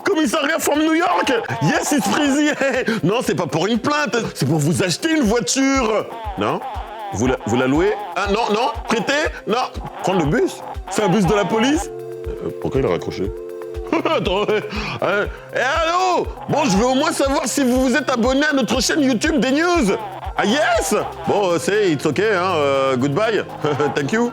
Commissariat from New York. Yes, it's Freezy. Non, c'est pas pour une plainte, c'est pour vous acheter une voiture. Non? Vous la louez? Ah non, prêtez? Non, prendre le bus? C'est un bus de la police? Pourquoi il a raccroché? Attends, allô? Bon, je veux au moins savoir si vous vous êtes abonné à notre chaîne YouTube des news. Ah yes? Bon, it's ok, hein, goodbye. Thank you.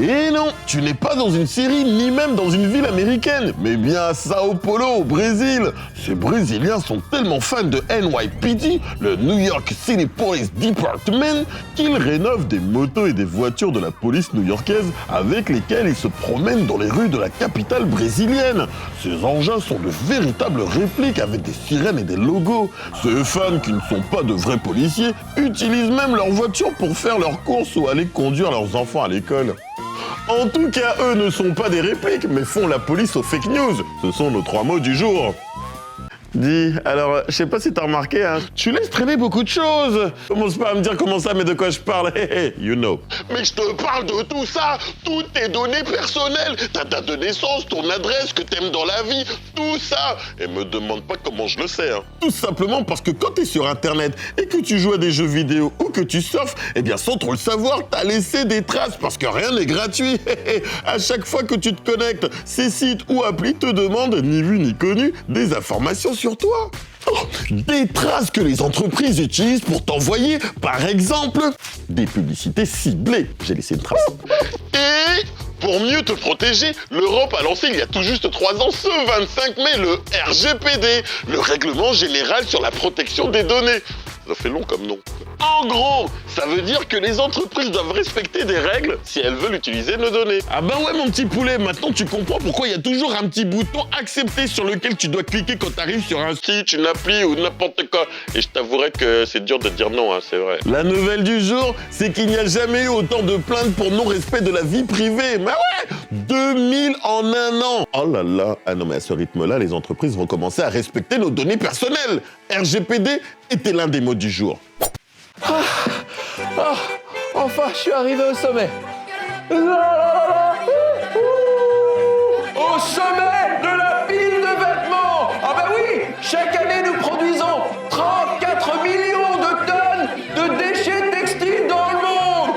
Et non, tu n'es pas dans une série ni même dans une ville américaine, mais bien à Sao Paulo, au Brésil. Ces Brésiliens sont tellement fans de NYPD, le New York City Police Department, qu'ils rénovent des motos et des voitures de la police new-yorkaise avec lesquelles ils se promènent dans les rues de la capitale brésilienne. Ces engins sont de véritables répliques avec des sirènes et des logos. Ces fans qui ne sont pas de vrais policiers utilisent même leurs voitures pour faire leurs courses ou aller conduire leurs enfants à l'école. En tout cas, eux ne sont pas des répliques, mais font la police aux fake news. Ce sont nos 3 mots du jour. Dis, alors, je sais pas si t'as remarqué, hein, tu laisses traîner beaucoup de choses. Commence pas à me dire comment ça, mais de quoi je parle. You know. Mais je te parle de tout ça, toutes tes données personnelles, ta date de naissance, ton adresse, que t'aimes dans la vie, tout ça. Et me demande pas comment je le sais, hein. Tout simplement parce que quand t'es sur Internet et que tu joues à des jeux vidéo ou que tu surfes, eh bien sans trop le savoir, t'as laissé des traces parce que rien n'est gratuit. À chaque fois que tu te connectes, ces sites ou applis te demandent, ni vu ni connu, des informations sur toi. Des traces que les entreprises utilisent pour t'envoyer, par exemple, des publicités ciblées. J'ai laissé une trace. Et pour mieux te protéger, l'Europe a lancé il y a tout juste 3 ans, ce 25 mai, le RGPD, le Règlement Général sur la Protection des Données. Ça fait long comme nom. En gros, ça veut dire que les entreprises doivent respecter des règles si elles veulent utiliser nos données. Ah bah ouais mon petit poulet, maintenant tu comprends pourquoi il y a toujours un petit bouton accepter sur lequel tu dois cliquer quand t'arrives sur un site, une appli ou n'importe quoi. Et je t'avouerai que c'est dur de dire non, hein, c'est vrai. La nouvelle du jour, c'est qu'il n'y a jamais eu autant de plaintes pour non-respect de la vie privée. Mais ouais, 2000 en un an. Oh là là. Ah non mais à ce rythme-là, les entreprises vont commencer à respecter nos données personnelles. RGPD était l'un des mots du jour. Enfin, je suis arrivé au sommet. Au sommet de la pile de vêtements. Ah bah oui, chaque année nous produisons 34 millions de tonnes de déchets textiles dans le monde.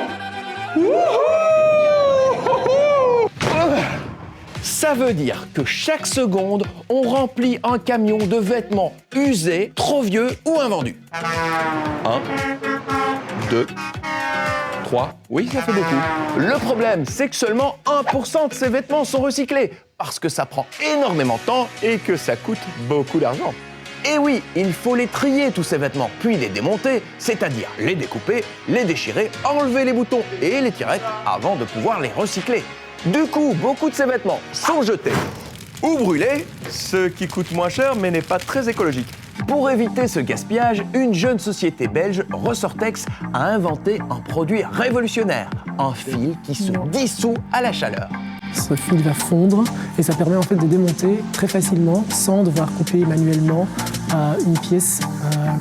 Ça veut dire que chaque seconde, on remplit un camion de vêtements usés, trop vieux ou invendus. 1, 2, 3, oui, ça fait beaucoup. Le problème, c'est que seulement 1% de ces vêtements sont recyclés, parce que ça prend énormément de temps et que ça coûte beaucoup d'argent. Et oui, il faut les trier tous ces vêtements, puis les démonter, c'est-à-dire les découper, les déchirer, enlever les boutons et les tirettes avant de pouvoir les recycler. Du coup, beaucoup de ces vêtements sont jetés ou brûlés, ce qui coûte moins cher mais n'est pas très écologique. Pour éviter ce gaspillage, une jeune société belge, Ressortex, a inventé un produit révolutionnaire, un fil qui se dissout à la chaleur. Ce fil va fondre et ça permet en fait de démonter très facilement sans devoir couper manuellement une pièce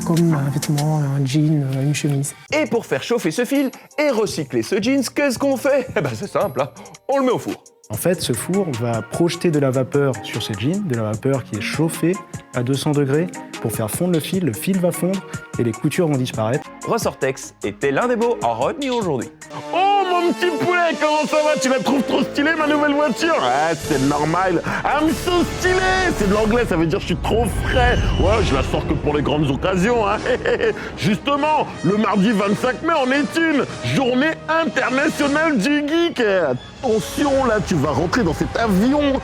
comme un vêtement, un jean, une chemise. Et pour faire chauffer ce fil et recycler ce jeans, qu'est-ce qu'on fait? Eh ben c'est simple, hein. On le met au four. En fait, ce four va projeter de la vapeur sur ce jean, de la vapeur qui est chauffée à 200 degrés pour faire fondre le fil va fondre et les coutures vont disparaître. Ressortex était l'un des mots en retenu aujourd'hui. Oh mon petit poulet, comment ça va? Tu la trouves trop stylée ma nouvelle voiture? Ah c'est normal. I'm so stylé. C'est de l'anglais, ça veut dire je suis trop frais. Ouais, je la sors que pour les grandes occasions, hein. Justement, le mardi 25 mai en est une journée internationale du geek. Attention là, tu vas rentrer dans cet avion.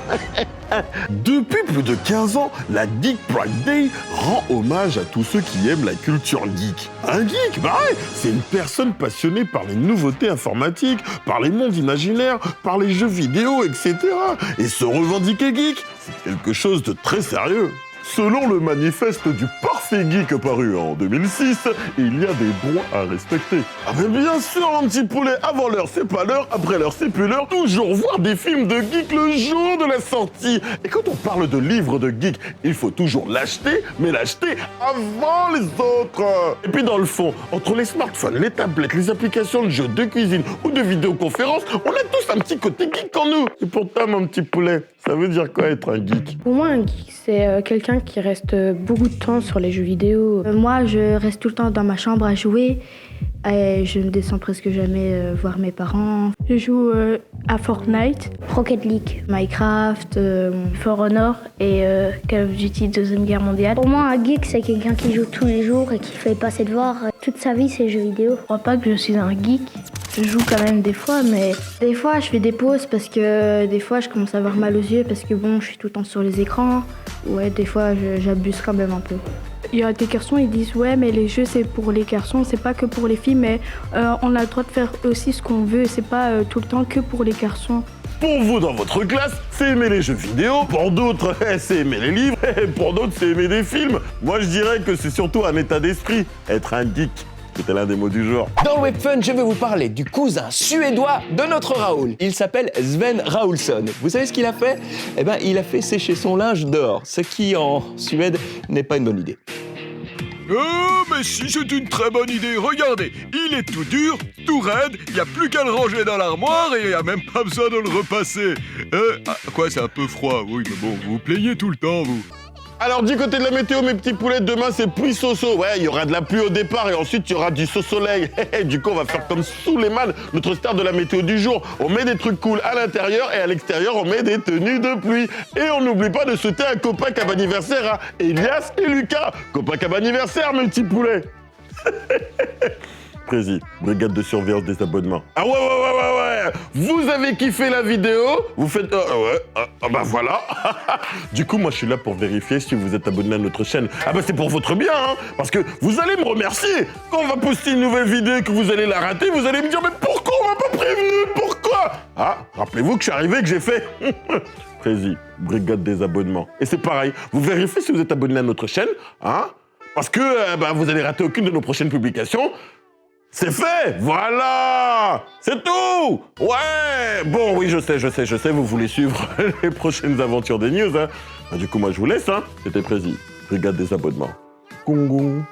Depuis plus de 15 ans, la Geek Pride Day rend hommage à tous ceux qui aiment la culture geek. Un geek, bah ouais, c'est une personne passionnée par les nouveautés informatiques, par les mondes imaginaires, par les jeux vidéo, etc. Et se revendiquer geek, c'est quelque chose de très sérieux. Selon le manifeste du parfait C'est Geek paru en 2006, il y a des droits à respecter. Ah mais bien sûr, mon petit poulet, avant l'heure c'est pas l'heure, après l'heure c'est plus l'heure, toujours voir des films de geek le jour de la sortie. Et quand on parle de livres de geek, il faut toujours l'acheter, mais l'acheter avant les autres. Et puis dans le fond, entre les smartphones, les tablettes, les applications de jeux, de cuisine ou de vidéoconférence, on a tous un petit côté geek en nous. Et pourtant, mon petit poulet, ça veut dire quoi être un geek? Pour moi, un geek, c'est quelqu'un qui reste beaucoup de temps sur les jeux vidéo. Moi, je reste tout le temps dans ma chambre à jouer. Et je ne descends presque jamais voir mes parents. Je joue à Fortnite, Rocket League, Minecraft, For Honor et Call of Duty Deuxième Guerre mondiale. Pour moi, un geek, c'est quelqu'un qui joue tous les jours et qui fait pas ses devoirs. Toute sa vie, c'est jeux vidéo. Je crois pas que je suis un geek. Je joue quand même des fois, mais des fois, je fais des pauses parce que des fois, je commence à avoir mal aux yeux parce que bon, je suis tout le temps sur les écrans. Ouais, des fois, j'abuse quand même un peu. Il y a des garçons, ils disent ouais, mais les jeux c'est pour les garçons, c'est pas que pour les filles, mais on a le droit de faire aussi ce qu'on veut, c'est pas tout le temps que pour les garçons. Pour vous, dans votre classe, c'est aimer les jeux vidéo. Pour d'autres, c'est aimer les livres. Et pour d'autres, c'est aimer des films. Moi, je dirais que c'est surtout un état d'esprit, être un geek. C'était l'un des mots du jour. Dans le Webfun, je vais vous parler du cousin suédois de notre Raoul. Il s'appelle Sven Raoulsson. Vous savez ce qu'il a fait? Eh ben, il a fait sécher son linge dehors, ce qui, en Suède, n'est pas une bonne idée. Oh, mais si, c'est une très bonne idée. Regardez, il est tout dur, tout raide, il n'y a plus qu'à le ranger dans l'armoire et il n'y a même pas besoin de le repasser. Quoi, c'est un peu froid, oui, mais bon, vous vous plaignez tout le temps, vous. Alors, du côté de la météo, mes petits poulets, demain, c'est pluie soso. Ouais, il y aura de la pluie au départ et ensuite, il y aura du soleil. Du coup, on va faire comme Suleiman, notre star de la météo du jour. On met des trucs cool à l'intérieur et à l'extérieur, on met des tenues de pluie. Et on n'oublie pas de souhaiter un copain anniversaire à Elias et Lucas. Copain anniversaire, mes petits poulets. Prési, brigade de surveillance des abonnements. Ah ouais. Vous avez kiffé la vidéo? Vous faites... bah voilà. Du coup, moi, je suis là pour vérifier si vous êtes abonné à notre chaîne. Ah bah c'est pour votre bien, hein. Parce que vous allez me remercier. Quand on va poster une nouvelle vidéo et que vous allez la rater, vous allez me dire, mais pourquoi on m'a pas prévenu? Pourquoi? Ah, rappelez-vous que je suis arrivé et que j'ai fait... Prési, brigade des abonnements. Et c'est pareil, vous vérifiez si vous êtes abonné à notre chaîne, hein. Parce que vous allez rater aucune de nos prochaines publications. C'est fait, voilà, c'est tout. Ouais, bon, oui, je sais, vous voulez suivre les prochaines aventures des news, hein. Du coup, moi, je vous laisse, hein. C'était Prési, brigade des abonnements. Gong, gong.